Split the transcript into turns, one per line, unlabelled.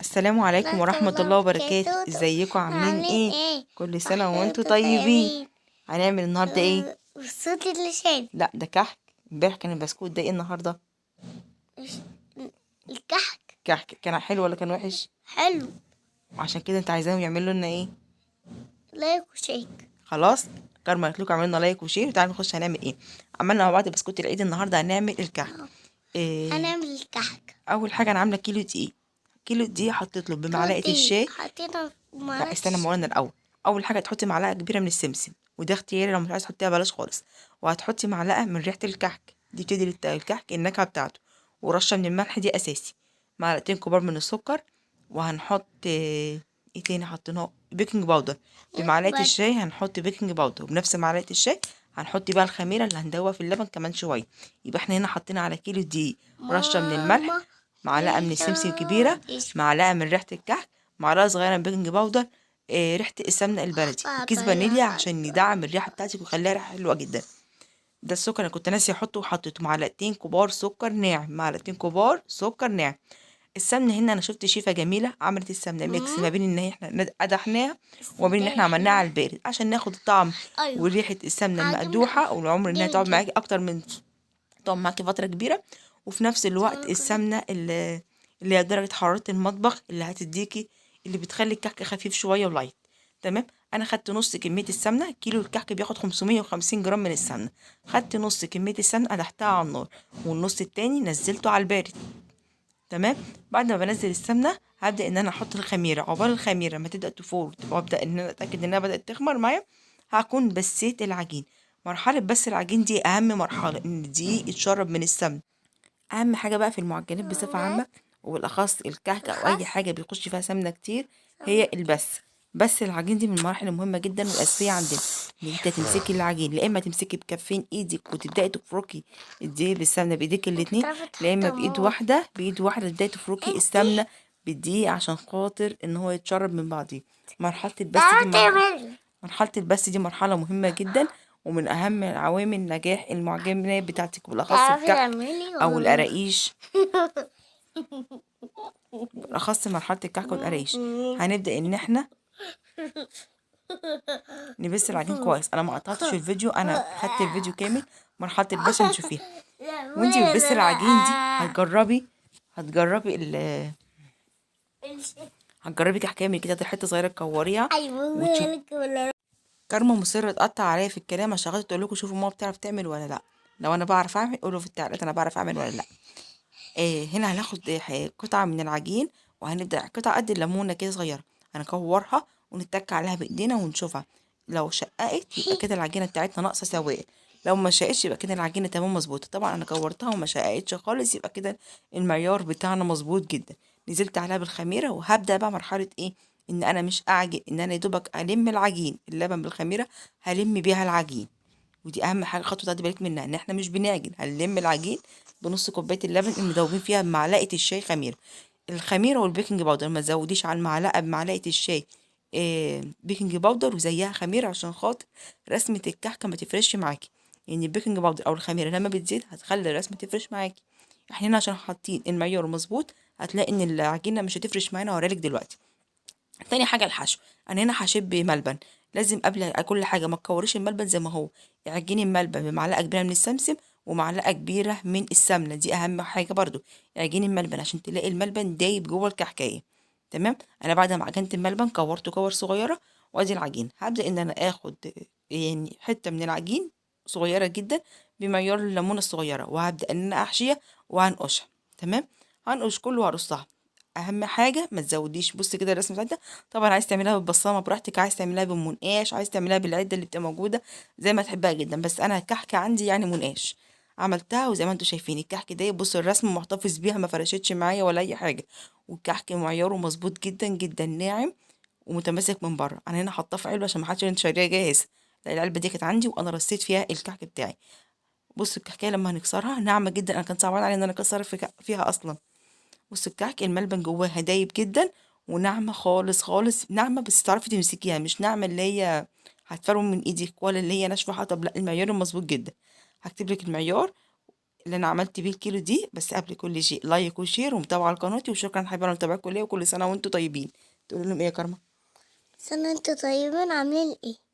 السلام عليكم ورحمة الله وبركاته. ازيكم عاملين ايه؟ كل سنة وانتم طيبين. هنعمل النهاردة ايه؟
الصوت اللي شاد.
لا ده كحك. امبارح كان البسكوت، ده ايه النهاردة؟
الكحك.
كحك. كان حلو ولا كان وحش؟
حلو.
وعشان كده انت عايزاهم يعملوا لنا ايه؟
لايك وشيك.
خلاص، كارما قالت لكم عملنا لايك وشير، وتعالوا نخش هنعمل ايه. عملنا مع بعض بسكوت العيد، النهارده هنعمل الكحك. إيه؟
هنعمل الكحك.
اول حاجة انا عاملة كيلو دقيق. كيلو دقيق حطيت له بمعلقة الشاي.
حطينا
لا استنى، ما قلنا الاول. اول حاجه تحطي معلقه كبيره من السمسم، وده اختياري، لو مش عايز تحطيها بلاش خالص. وهتحطي معلقه من ريحه الكحك، دي بتدي الكحك النكهه بتاعته. ورشه من الملح، دي اساسي. معلقتين كبار من السكر. وهنحط ايه تاني حطيناه؟ بيكنج باودر. بمعلقه الشاي هنحط بيكنج باودر، وبنفس معلقه الشاي هنحط بقى الخميره اللي هندوبها في اللبن كمان شويه. يبقى احنا هنا حطينا على كيلو دقيق رشه من الملح، معلقه من السمسم كبيره، معلقه من ريحه الكحك، معلقه صغيره من بيكنج باودر، ريحه السمنه البلدي، وكيس فانيليا عشان يدعم الريحه بتاعتك ويخليها ريحه حلوه جدا. ده السكر انا كنت ناسيه احطه، وحطيته معلقتين كبار سكر ناعم، معلقتين كبار سكر ناعم. السمنه هنا انا شفت شيفه جميله عملت السمنه ميكس ما بين ان احنا قدحناها وما بين ان احنا عملناها على البارد عشان ناخد الطعم وريحه السمنه المقدوحه، والعمر انها تقعد معاكي اكتر من تقعد معاكي فتره كبيره. وفي نفس الوقت السمنه اللي هي درجه حراره المطبخ اللي هتديكي، اللي بتخلي الكحك خفيف شويه ولايت. تمام. انا خدت نص كميه السمنه، كيلو الكحك بياخد 550 جرام من السمنه. خدت نص كميه السمنه قدحتها على النار، والنص التاني نزلته على البارد. تمام. بعد ما بنزل السمنه هبدا ان انا احط الخميره. عقبال الخميره ما تبدا تفور وابدا ان انا اتاكد انها بدات تخمر معايا، هكون بسيت العجين. مرحله بس العجين دي اهم مرحله، ان الدقيق يتشرب من السمنه. اهم حاجه بقى في المعجنات بصفه عامه، وبالاخص الكحك او اي حاجه بيخش فيها سمنه كتير، هي بس العجين دي من المراحل المهمه جدا والاساسيه عندنا. ان انت تمسكي العجين، لا اما تمسكي بكفين ايدك وتبداي تفركي الدقيق بالسمنه بايديك الاتنين، لا اما بايد واحده تبداي تفركي السمنه بالدقيق، عشان خاطر ان هو يتشرب من بعضيه. مرحله البس دي مرحله البس دي مرحله مهمه جدا، ومن اهم عوامل نجاح المعجنات بتاعتك، بالاخص الكحك او القراقيش. بالاخص مرحله الكحك والقراقيش. هنبدا ان احنا نبس العجين كويس. انا ما قطعتش الفيديو، انا خدت الفيديو كامل مرحله البس نشوفيها. وانتي بتبسي العجين دي هتجربي هتجربي كحكايه من كده، حته صغيره تكوريها. كارما مصرة تقطع عليا في الكلام عشان خاطر تقول لكم شوفوا ماما بتعرف تعمل ولا لا. لو انا بعرف اعمل قولوا في التعليقات انا بعرف اعمل ولا لا. هنا هناخد قطعة من العجين، وهنبدأ قطعة قد الليمونة كده صغيرة، هنكورها ونتك عليها بإيدينا ونشوفها. لو شققت يبقى كده العجينة بتاعتنا ناقصة سوائل، لو ما شقتش يبقى كده العجينة تمام مظبوطة. طبعا أنا كورتها وما شققتش خالص، يبقى كده المعيار بتاعنا مظبوط جدا. نزلت عليها بالخميرة، وهبدأ بقى مرحلة إيه؟ إن أنا مش أعجن، إن أنا يدوبك ألم العجين، اللبن بالخميرة هلم بيها العجين. ودي اهم حاجه خطوه تاخدي بالك منها، ان احنا مش بنعجن، هنلم العجين بنص كوبايه اللبن المدوبين فيها بمعلقه الشاي خميره. الخميره والبيكنج باودر ما تزوديش على المعلقه بمعلقه الشاي بيكنج باودر وزيها خميره، عشان خاطر رسمه الكحكه ما تفرش معاكي. يعني البيكنج باودر او الخميره لما بتزيد هتخلي الرسمه تفرش معاكي. احنا هنا عشان حاطين المعيار مظبوط، هتلاقي ان العجينه مش هتفرش معانا، هوريلك دلوقتي. تاني حاجة الحشو. أنا هنا هشيب بملبن. لازم قبل كل حاجة ما تكوريش الملبن زي ما هو. اعجني الملبن بمعلقة كبيرة من السمسم ومعلقة كبيرة من السمنة، دي أهم حاجة برضو. اعجني الملبن عشان تلاقي الملبن دايب جوه الكحكاية. تمام. أنا بعد ما عجنت الملبن كورته كور صغيرة، وأدي العجين هبدأ إن أنا آخد يعني حتة من العجين صغيرة جدا بمعيار الليمونة الصغيرة، وهبدأ إن أنا أحشيها وهنقشها. تمام. هنقش كله وهرصها. اهم حاجه ما تزوديش. بص كده الرسمه بتاعتها. طبعا عايز تعملها بالبصامه براحتك، عايز تعملها بالمنقاش، عايز تعملها بالعده اللي بتبقى موجوده، زي ما تحبها جدا. بس انا الكحكه عندي يعني منقاش، عملتها وزي ما انتم شايفين الكحك ده. بص الرسم محتفظ بيها، ما فرشتش معايا ولا اي حاجه، والكحك معياره مظبوط جدا جدا، ناعم ومتماسك من بره. انا هنا حاطاه في علبه عشان ما حدش يشتريها جاهز، لا العلبه دي كانت عندي وانا رصيت فيها الكحك بتاعي. بص الكحكه لما هنكسرها ناعمه جدا، انا كان صعبان علي ان انا اكسر فيها اصلا. بص الكعك الملبن جواها دايب جدا، وناعمة خالص خالص، ناعمة بس تعرفي تمسكيها، مش ناعمة اللي هي هتفرم من ايدك، ولا اللي هي ناشفة حطب، لا المعيار مظبوط جدا. هكتب لك المعيار اللي انا عملت بيه الكيلو دي. بس قبل كل شيء لايك وشير ومتابعة لقناتي، وشكرا حبايبي على متابعتكم ليا، وكل سنة وانتم طيبين. تقولوا لهم ايه يا كرمة؟
سنة انتوا طيبين، عاملين ايه؟